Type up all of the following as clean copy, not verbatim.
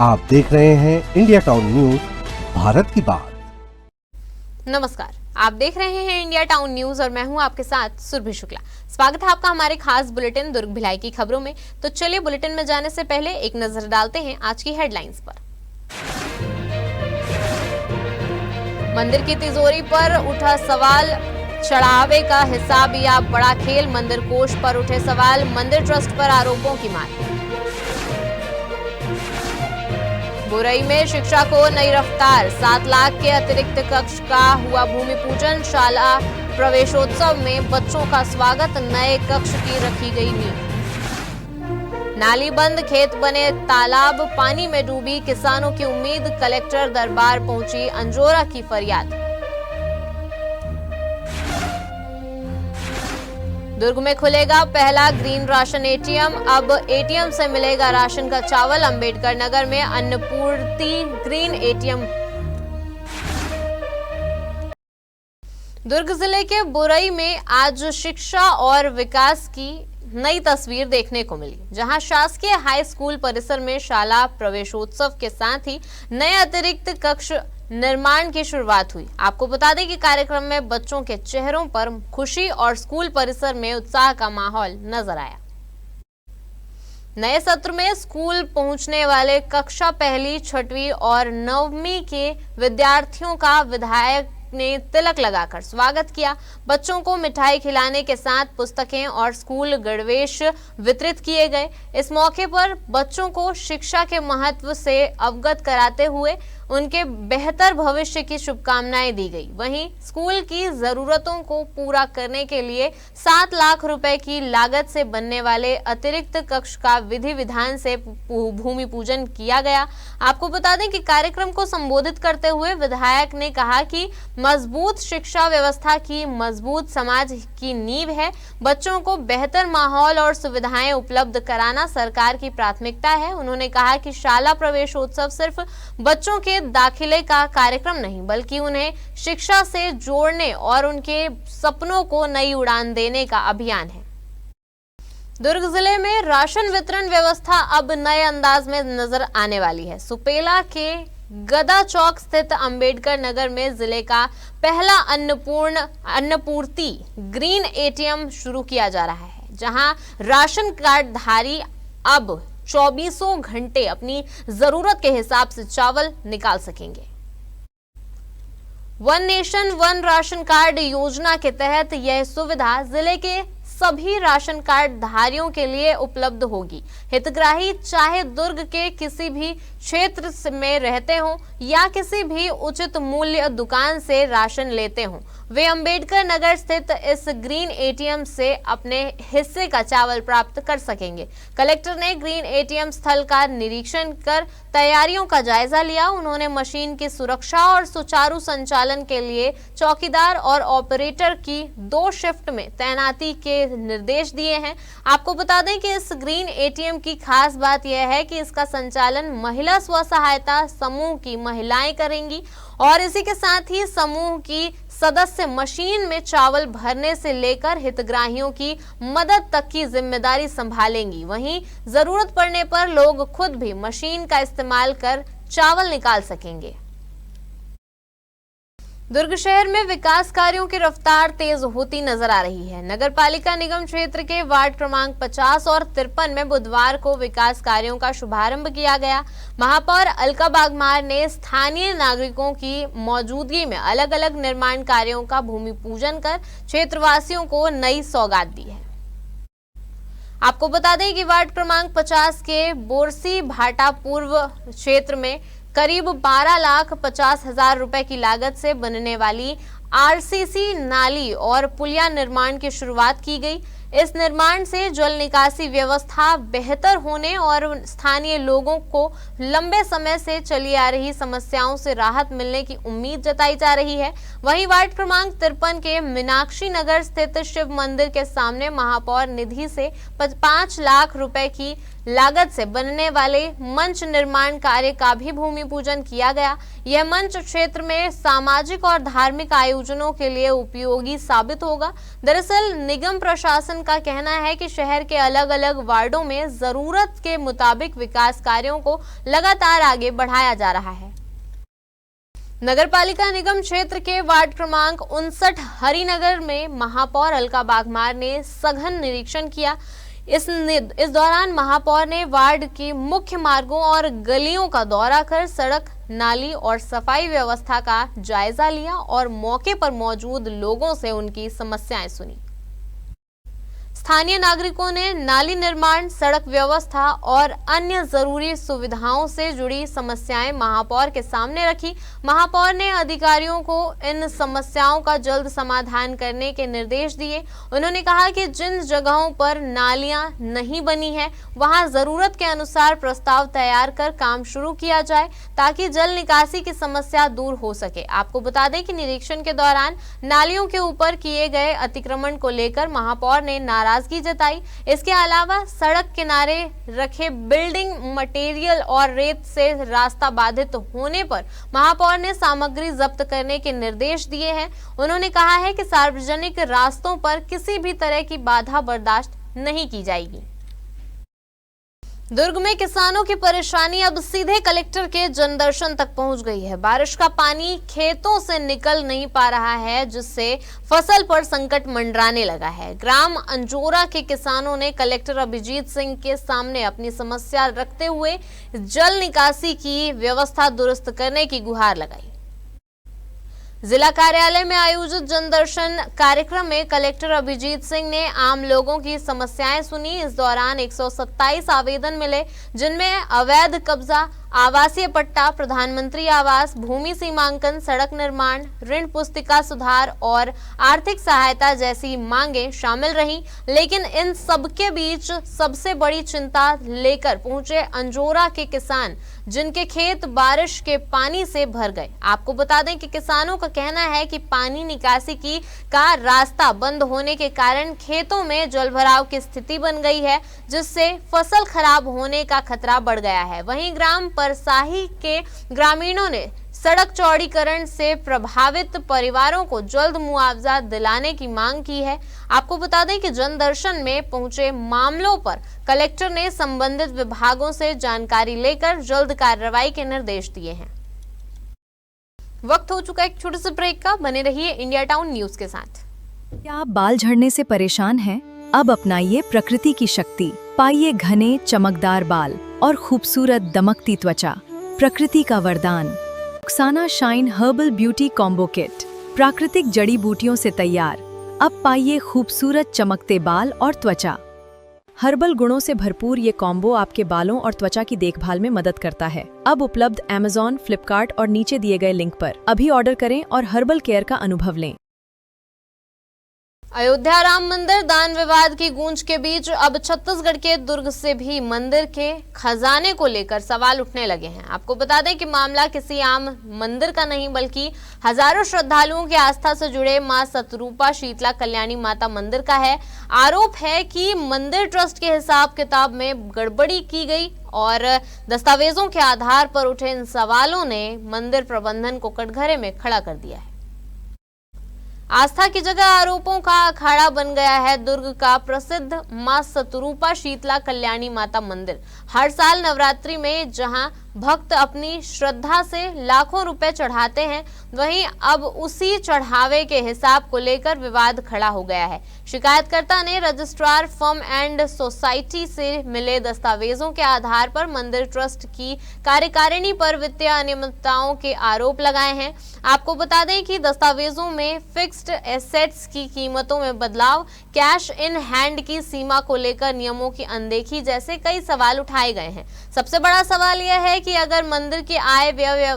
आप देख रहे हैं इंडिया टाउन न्यूज, भारत की बात। नमस्कार, आप देख रहे हैं इंडिया टाउन न्यूज और मैं हूं आपके साथ सुरभि शुक्ला। स्वागत है आपका हमारे खास बुलेटिन दुर्ग भिलाई की खबरों में। तो चलिए बुलेटिन में जाने से पहले एक नजर डालते हैं आज की हेडलाइंस पर। मंदिर की तिजोरी पर उठा सवाल, चढ़ावे का हिसाब या बड़ा खेल। मंदिर कोष पर उठे सवाल, मंदिर ट्रस्ट पर आरोपों की मार। बुरई में शिक्षा को नई रफ्तार, 7 लाख के अतिरिक्त कक्ष का हुआ भूमि पूजन। शाला प्रवेशोत्सव में बच्चों का स्वागत, नए कक्ष की रखी गई नींव। नाली बंद, खेत बने तालाब, पानी में डूबी किसानों की उम्मीद। कलेक्टर दरबार पहुंची अंजोरा की फरियाद। दुर्ग में खुलेगा पहला ग्रीन राशन एटीएम, अब एटीएम से मिलेगा राशन का चावल। अंबेडकर नगर में अन्नपूर्ति ग्रीन एटीएम। दुर्ग जिले के बुरई में आज शिक्षा और विकास की नई तस्वीर देखने को मिली, जहां शासकीय हाई स्कूल परिसर में शाला प्रवेशोत्सव के साथ ही नए अतिरिक्त कक्ष निर्माण की शुरुआत हुई। आपको बता दें कि कार्यक्रम में बच्चों के चेहरों पर खुशी और स्कूल परिसर में उत्साह का माहौल नजर आया। नए सत्र में स्कूल पहुंचने वाले कक्षा पहली, छठवीं और 9वीं के विद्यार्थियों का विधायक ने तिलक लगाकर स्वागत किया। बच्चों को मिठाई खिलाने के साथ पुस्तकें और स्कूल गणवेश वितरित किए गए। इस मौके पर बच्चों को शिक्षा के महत्व से अवगत कराते हुए उनके बेहतर भविष्य की शुभकामनाएं दी गई। वहीं स्कूल की जरूरतों को पूरा करने के लिए 7 लाख रुपए की लागत से बनने वाले अतिरिक्त कक्ष का विधि विधान से भूमि पूजन किया गया। आपको बता दें कि कार्यक्रम को संबोधित करते हुए विधायक ने कहा कि मजबूत शिक्षा व्यवस्था की मजबूत समाज की नींव है। बच्चों को बेहतर माहौल और सुविधाएं उपलब्ध कराना सरकार की प्राथमिकता है। उन्होंने कहा कि शाला प्रवेशोत्सव सिर्फ बच्चों के दाखिले का कार्यक्रम नहीं, बल्कि उन्हें शिक्षा से जोड़ने और उनके सपनों को नई उड़ान देने का अभियान है। दुर्ग जिले में राशन वितरण व्यवस्था अब नए अंदाज में नजर आने वाली है। सुपेला के गदा चौक स्थित अंबेडकर नगर में जिले का पहला अन्नपूर्ति ग्रीन एटीएम शुरू किया जा रहा है, जहां राशन कार्ड धारी अब 24 घंटे अपनी जरूरत के हिसाब से चावल निकाल सकेंगे। One nation one ration card योजना के तहत यह सुविधा जिले के सभी राशन कार्ड धारियों के लिए उपलब्ध होगी। हितग्राही चाहे दुर्ग के किसी भी क्षेत्र में रहते हों या किसी भी उचित मूल्य दुकान से राशन लेते हों, वे अंबेडकर नगर स्थित इस ग्रीन एटीएम से अपने हिस्से का चावल प्राप्त कर सकेंगे। कलेक्टर ने ग्रीन एटीएम स्थल का निरीक्षण कर तैयारियों का जायजा लिया। उन्होंने मशीन की सुरक्षा और सुचारू संचालन के लिए चौकीदार और ऑपरेटर की 2 शिफ्ट में तैनाती के निर्देश दिए हैं। आपको बता दें कि इस ग्रीन एटीएम की खास बात यह है कि इसका संचालन महिला स्व सहायता समूह की महिलाएं करेंगी और इसी के साथ ही समूह की सदस्य मशीन में चावल भरने से लेकर हितग्राहियों की मदद तक की जिम्मेदारी संभालेंगी। वहीं जरूरत पड़ने पर लोग खुद भी मशीन का इस्तेमाल कर चावल निकाल सकेंगे। दुर्ग शहर में विकास कार्यों की रफ्तार तेज होती नजर आ रही है। नगर पालिका निगम क्षेत्र के वार्ड क्रमांक 50 और 53 में बुधवार को विकास कार्यों का शुभारंभ किया गया। महापौर अलका बागमार ने स्थानीय नागरिकों की मौजूदगी में अलग अलग निर्माण कार्यों का भूमि पूजन कर क्षेत्रवासियों को नई सौगात दी है। आपको बता दें कि वार्ड क्रमांक 50 के बोरसी भाटा पूर्व क्षेत्र में करीब 12,50,000 रुपए की लागत से बनने वाली आरसीसी नाली और पुलिया निर्माण की शुरुआत की गई। इस निर्माण से जल निकासी व्यवस्था बेहतर होने और स्थानीय लोगों को लंबे समय से चली आ रही समस्याओं से राहत मिलने की उम्मीद जताई जा रही है। वहीं वार्ड क्रमांक 53 के मीनाक्षी नगर स्थित शिव मंदिर के सामने महापौर निधि से 5 लाख रुपए की लागत से बनने वाले मंच निर्माण कार्य का भी भूमि पूजन किया गया। यह मंच क्षेत्र में सामाजिक और धार्मिक आयोजनों के लिए उपयोगी साबित होगा। दरअसल निगम प्रशासन का कहना है कि शहर के अलग अलग वार्डों में जरूरत के मुताबिक विकास कार्यों को लगातार आगे बढ़ाया जा रहा है। नगरपालिका निगम क्षेत्र के वार्ड क्रमांक 59 हरिनगर में महापौर अलका बाघमार ने सघन निरीक्षण किया। इस दौरान महापौर ने वार्ड के मुख्य मार्गों और गलियों का दौरा कर सड़क, नाली और सफाई व्यवस्था का जायजा लिया और मौके पर मौजूद लोगों से उनकी समस्याएं सुनी। स्थानीय नागरिकों ने नाली निर्माण, सड़क व्यवस्था और अन्य जरूरी सुविधाओं से जुड़ी समस्याएं महापौर के सामने रखी। महापौर ने अधिकारियों को इन समस्याओं का जल्द समाधान करने के निर्देश दिए। उन्होंने कहा कि जिन जगहों पर नालियां नहीं बनी है वहां जरूरत के अनुसार प्रस्ताव तैयार कर काम शुरू किया जाए ताकि जल निकासी की समस्या दूर हो सके। आपको बता दें कि निरीक्षण के दौरान नालियों के ऊपर किए गए अतिक्रमण को लेकर महापौर ने नाराजगी जताई। इसके अलावा सड़क किनारे रखे बिल्डिंग मटेरियल और रेत से रास्ता बाधित होने पर महापौर ने सामग्री जब्त करने के निर्देश दिए हैं। उन्होंने कहा है कि सार्वजनिक रास्तों पर किसी भी तरह की बाधा बर्दाश्त नहीं की जाएगी। दुर्ग में किसानों की परेशानी अब सीधे कलेक्टर के जनदर्शन तक पहुंच गई है। बारिश का पानी खेतों से निकल नहीं पा रहा है, जिससे फसल पर संकट मंडराने लगा है। ग्राम अंजोरा के किसानों ने कलेक्टर अभिजीत सिंह के सामने अपनी समस्या रखते हुए जल निकासी की व्यवस्था दुरुस्त करने की गुहार लगाई। जिला कार्यालय में आयोजित जनदर्शन कार्यक्रम में कलेक्टर अभिजीत सिंह ने आम लोगों की समस्याएं सुनी। इस दौरान 127 आवेदन मिले, जिनमें अवैध कब्जा, आवासीय पट्टा, प्रधानमंत्री आवास, भूमि सीमांकन, सड़क निर्माण, ऋण पुस्तिका सुधार और आर्थिक सहायता जैसी मांगें शामिल रहीं। लेकिन इन सबके बीच सबसे बड़ी चिंता लेकर पहुंचे अंजोरा के किसान, जिनके खेत बारिश के पानी से भर गए। आपको बता दें कि किसानों का कहना है कि पानी निकासी का रास्ता बंद होने के कारण खेतों में जलभराव की स्थिति बन गई है, जिससे फसल खराब होने का खतरा बढ़ गया है। वहीं ग्राम परसाही के ग्रामीणों ने सड़क चौड़ीकरण से प्रभावित परिवारों को जल्द मुआवजा दिलाने की मांग की है। आपको बता दें कि जनदर्शन में पहुंचे मामलों पर कलेक्टर ने संबंधित विभागों से जानकारी लेकर जल्द कार्रवाई के निर्देश दिए हैं। वक्त हो चुका है एक छोटे से ब्रेक का। बने रहिए इंडिया टाउन न्यूज के साथ। क्या आप बाल झड़ने से परेशान हैं? अब अपनाइए प्रकृति की शक्ति। पाइए घने चमकदार बाल और खूबसूरत दमकती त्वचा। प्रकृति का वरदान Rukhsana shine herbal beauty combo kit, प्राकृतिक जड़ी बूटियों से तैयार। अब पाइए खूबसूरत चमकते बाल और त्वचा। हर्बल गुणों से भरपूर ये कॉम्बो आपके बालों और त्वचा की देखभाल में मदद करता है। अब उपलब्ध Amazon, फ्लिपकार्ट और नीचे दिए गए लिंक पर अभी ऑर्डर करें और हर्बल केयर का अनुभव लें। अयोध्या राम मंदिर दान विवाद की गूंज के बीच अब छत्तीसगढ़ के दुर्ग से भी मंदिर के खजाने को लेकर सवाल उठने लगे हैं। आपको बता दें कि मामला किसी आम मंदिर का नहीं बल्कि हजारों श्रद्धालुओं की आस्था से जुड़े मां सतरूपा शीतला कल्याणी माता मंदिर का है। आरोप है कि मंदिर ट्रस्ट के हिसाब किताब में गड़बड़ी की गई और दस्तावेजों के आधार पर उठे इन सवालों ने मंदिर प्रबंधन को कटघरे में खड़ा कर दिया है। आस्था की जगह आरोपों का अखाड़ा बन गया है दुर्ग का प्रसिद्ध मां सतरूपा शीतला कल्याणी माता मंदिर। हर साल नवरात्रि में जहां भक्त अपनी श्रद्धा से लाखों रुपए चढ़ाते हैं, वहीं अब उसी चढ़ावे के हिसाब को लेकर विवाद खड़ा हो गया है। शिकायतकर्ता ने रजिस्ट्रार फर्म एंड सोसाइटी से मिले दस्तावेजों के आधार पर मंदिर ट्रस्ट की कार्यकारिणी पर वित्तीय अनियमितताओं के आरोप लगाए हैं। आपको बता दें कि दस्तावेजों में फिक्स्ड एसेट्स की कीमतों में बदलाव, कैश इन हैंड की सीमा को लेकर नियमों की अनदेखी जैसे कई सवाल उठाए गए हैं। सबसे बड़ा सवाल यह है कि अगर मंदिर की आय व्यय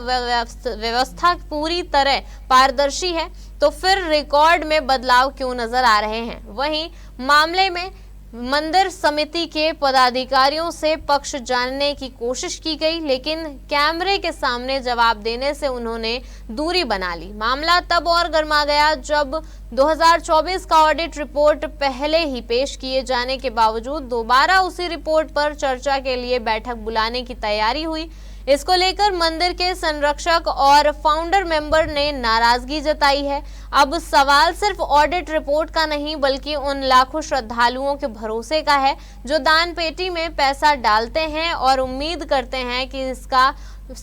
व्यवस्था पूरी तरह पारदर्शी है तो फिर रिकॉर्ड में बदलाव क्यों नजर आ रहे हैं। वहीं मामले में मंदिर समिति के पदाधिकारियों से पक्ष जानने की कोशिश की गई, लेकिन कैमरे के सामने जवाब देने से उन्होंने दूरी बना ली। मामला तब और गर्मा गया जब 2024 का ऑडिट रिपोर्ट पहले ही पेश किए जाने के बावजूद दोबारा उसी रिपोर्ट पर चर्चा के लिए बैठक बुलाने की तैयारी हुई। इसको लेकर मंदिर के संरक्षक और फाउंडर मेंबर ने नाराजगी जताई है। अब सवाल सिर्फ ऑडिट रिपोर्ट का नहीं बल्कि उन लाखों श्रद्धालुओं के भरोसे का है जो दान पेटी में पैसा डालते हैं और उम्मीद करते हैं कि इसका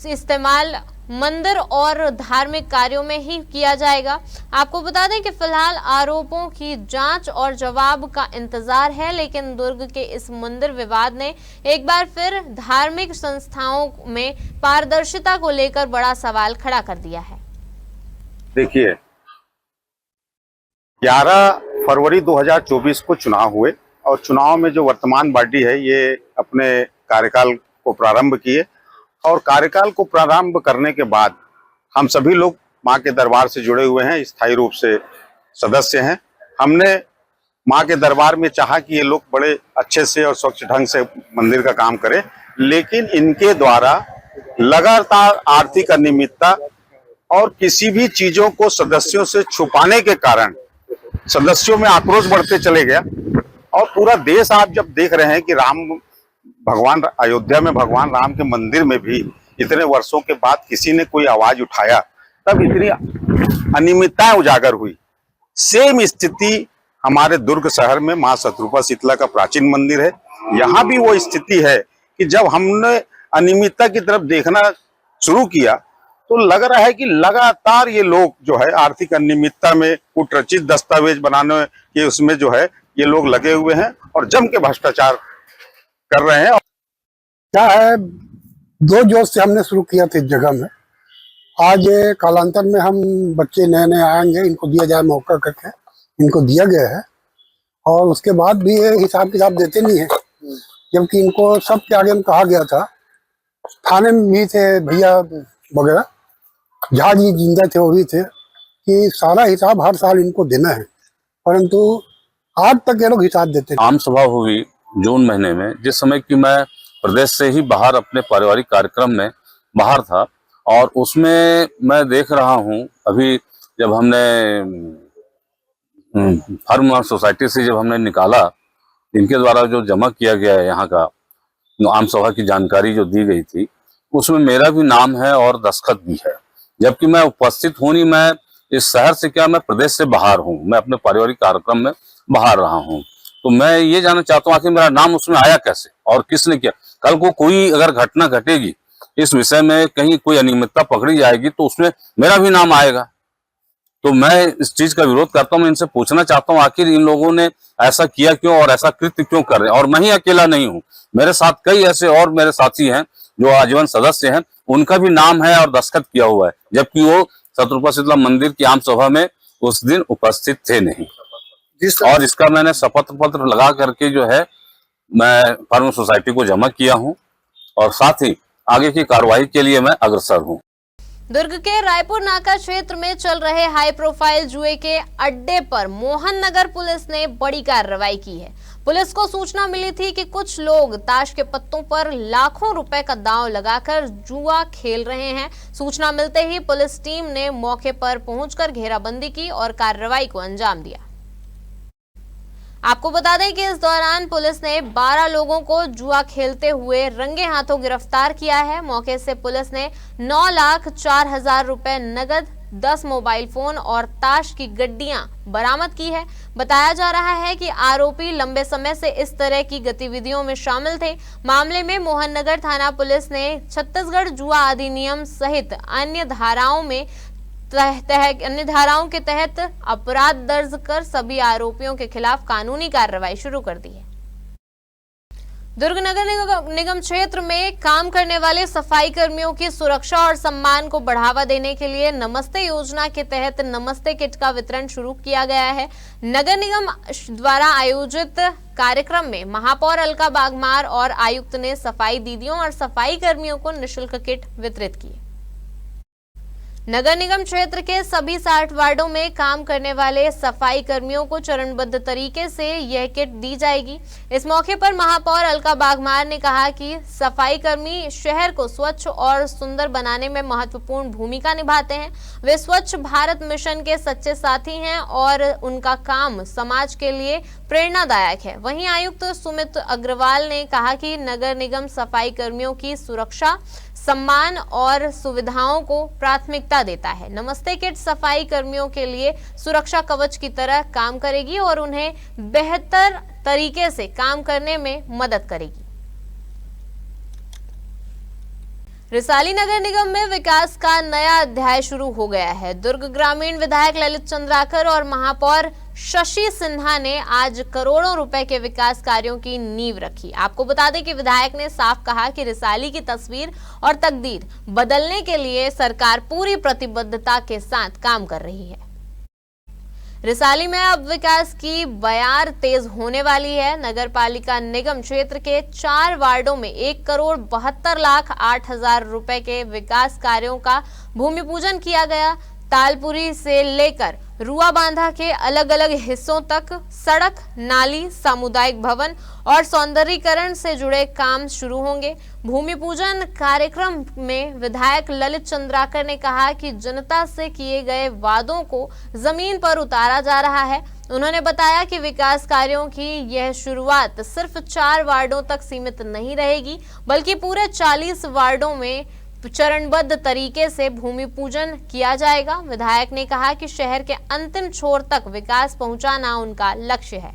इस्तेमाल मंदिर और धार्मिक कार्यों में ही किया जाएगा। आपको बता दें कि फिलहाल आरोपों की जांच और जवाब का इंतजार है, लेकिन दुर्ग के इस मंदिर विवाद ने एक बार फिर धार्मिक संस्थाओं में पारदर्शिता को लेकर बड़ा सवाल खड़ा कर दिया है। देखिए, 11 फरवरी 2024 को चुनाव हुए और चुनाव में जो वर्तमान पार्टी है ये अपने कार्यकाल को प्रारंभ किए और कार्यकाल को प्रारंभ करने के बाद हम सभी लोग मां के दरबार से जुड़े हुए हैं, स्थायी रूप से सदस्य हैं। हमने मां के दरबार में चाहा कि ये लोग बड़े अच्छे से और स्वच्छ ढंग से मंदिर का काम करें, लेकिन इनके द्वारा लगातार आर्थिक अनियमितता और किसी भी चीजों को सदस्यों से छुपाने के कारण सदस्यों में आक्रोश बढ़ते चले गया। और पूरा देश आप जब देख रहे हैं कि भगवान अयोध्या में भगवान राम के मंदिर में भी इतने वर्षों के बाद किसी ने कोई आवाज उठाया, तब इतनी अनियमितताएं उजागर हुई। सेम स्थिति हमारे दुर्ग शहर में मां शत्रुपा शीतला का प्राचीन मंदिर है। यहाँ भी वो स्थिति है कि जब हमने अनियमितता की तरफ देखना शुरू किया तो लग रहा है कि लगातार ये लोग जो है आर्थिक अनियमितता में कुटरचित दस्तावेज बनाने के उसमें जो है ये लोग लगे हुए हैं और जम के भ्रष्टाचार कर रहे हैं। क्या है, दो जोश से हमने शुरू किया था इस जगह में। आज कालांतर में हम बच्चे नए नए आएंगे, इनको दिया जाए मौका करके, इनको दिया गया है और उसके बाद भी ये हिसाब किताब देते नहीं है, जबकि इनको सब के आगे में कहा गया था। थाने में भी थे भैया वगैरह, जहाँ जी जिंदा थे वो भी थे कि सारा हिसाब हर साल इनको देना है, परंतु आज तक ये लोग हिसाब देते। आम सभा हुई जून महीने में, जिस समय कि मैं प्रदेश से ही बाहर अपने पारिवारिक कार्यक्रम में बाहर था और उसमें मैं देख रहा हूं, अभी जब हमने फार्म सोसाइटी से जब हमने निकाला, इनके द्वारा जो जमा किया गया है यहाँ का आम सभा की जानकारी जो दी गई थी उसमें मेरा भी नाम है और दस्तखत भी है, जबकि मैं उपस्थित हूँ नहीं। मैं इस शहर से क्या, मैं प्रदेश से बाहर हूँ, मैं अपने पारिवारिक कार्यक्रम में बाहर रहा हूँ। तो मैं ये जानना चाहता हूँ आखिर मेरा नाम उसमें आया कैसे और किसने किया। कल को कोई अगर घटना घटेगी, इस विषय में कहीं कोई अनियमितता पकड़ी जाएगी तो उसमें मेरा भी नाम आएगा। तो मैं इस चीज का विरोध करता हूँ। मैं इनसे पूछना चाहता हूँ आखिर इन लोगों ने ऐसा किया क्यों और ऐसा कृत्य क्यों कर रहे हैं। और मैं ही अकेला नहीं हूँ, मेरे साथ कई ऐसे और मेरे साथी हैं जो आजीवन सदस्य हैं, उनका भी नाम है और दस्तखत किया हुआ है, जबकि वो शत्रुपा शीतला मंदिर की आम सभा में उस दिन उपस्थित थे नहीं। और इसका मैंने शपथ पत्र लगा करके जो है मैं फार्म सोसाइटी को जमा किया हूं और साथ ही आगे की कार्रवाई के लिए मैं अग्रसर हूं। दुर्ग के रायपुर नाका क्षेत्र में चल रहे हाई प्रोफाइल जुए के अड्डे पर मोहन नगर पुलिस ने बड़ी कार्रवाई की है। पुलिस को सूचना मिली थी कि कुछ लोग ताश के पत्तों पर लाखों रुपए का दांव लगाकर जुआ खेल रहे हैं। सूचना मिलते ही पुलिस टीम ने मौके पर पहुंचकर घेराबंदी की और कार्रवाई को अंजाम दिया। आपको बता दें कि इस दौरान पुलिस ने 12 लोगों को जुआ खेलते हुए रंगे हाथों गिरफ्तार किया है। मौके से पुलिस ने 9,04,000 रुपए नगद, 10 मोबाइल फोन और ताश की गड्डियां बरामद की है। बताया जा रहा है कि आरोपी लंबे समय से इस तरह की गतिविधियों में शामिल थे। मामले में मोहन नगर थाना पुलिस ने छत्तीसगढ़ जुआ अधिनियम सहित अन्य धाराओं के तहत अपराध दर्ज कर सभी आरोपियों के खिलाफ कानूनी कार्रवाई शुरू कर दी है। दुर्ग नगर निगम क्षेत्र में काम करने वाले सफाई कर्मियों की सुरक्षा और सम्मान को बढ़ावा देने के लिए नमस्ते योजना के तहत नमस्ते किट का वितरण शुरू किया गया है। नगर निगम द्वारा आयोजित कार्यक्रम में महापौर अलका बागमार और आयुक्त ने सफाई दीदियों और सफाई कर्मियों को निःशुल्क किट वितरित किए। नगर निगम क्षेत्र के सभी 60 वार्डों में काम करने वाले सफाई कर्मियों को चरणबद्ध तरीके से यह किट दी जाएगी। इस मौके पर महापौर अलका बागमार ने कहा कि सफाई कर्मी शहर को स्वच्छ और सुंदर बनाने में महत्वपूर्ण भूमिका निभाते हैं। वे स्वच्छ भारत मिशन के सच्चे साथी हैं और उनका काम समाज के लिए प्रेरणादायक है। वहीं आयुक्त सुमित अग्रवाल ने कहा कि नगर निगम सफाई कर्मियों की सुरक्षा, सम्मान और सुविधाओं को प्राथमिकता देता है। नमस्ते किट सफाई कर्मियों के लिए सुरक्षा कवच की तरह काम करेगी और उन्हें बेहतर तरीके से काम करने में मदद करेगी। रिसाली नगर निगम में विकास का नया अध्याय शुरू हो गया है। दुर्ग ग्रामीण विधायक ललित चंद्राकर और महापौर शशि सिन्हा ने आज करोड़ों रुपए के विकास कार्यों की नींव रखी। आपको बता दें कि विधायक ने साफ कहा कि रिसाली की तस्वीर और तकदीर बदलने के लिए सरकार पूरी प्रतिबद्धता के साथ काम कर रही है। रिसाली में अब विकास की बयार तेज होने वाली है। नगर पालिका निगम क्षेत्र के 4 वार्डों में 1,72,08,000 रुपए के विकास कार्यों का भूमि पूजन किया गया। तालपुरी से लेकर रुआ बांधा के अलग अलग हिस्सों तक सड़क, नाली, सामुदायिक भवन और सौंदर्यीकरण से जुड़े काम शुरू होंगे। भूमि पूजन कार्यक्रम में विधायक ललित चंद्राकर ने कहा कि जनता से किए गए वादों को जमीन पर उतारा जा रहा है। उन्होंने बताया कि विकास कार्यों की यह शुरुआत सिर्फ 4 वार्डों तक सीमित नहीं रहेगी, बल्कि पूरे 40 वार्डों में चरणबद्ध तरीके से भूमि पूजन किया जाएगा। विधायक ने कहा कि शहर के अंतिम छोर तक विकास पहुंचाना उनका लक्ष्य है।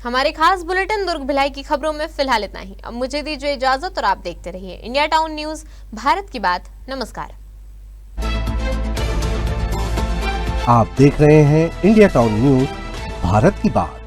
हमारे खास बुलेटिन दुर्ग भिलाई की खबरों में फिलहाल इतना ही। अब मुझे दीजिए इजाजत और आप देखते रहिए इंडिया टाउन न्यूज, भारत की बात। नमस्कार। आप देख रहे हैं इंडिया टाउन न्यूज, भारत की बात।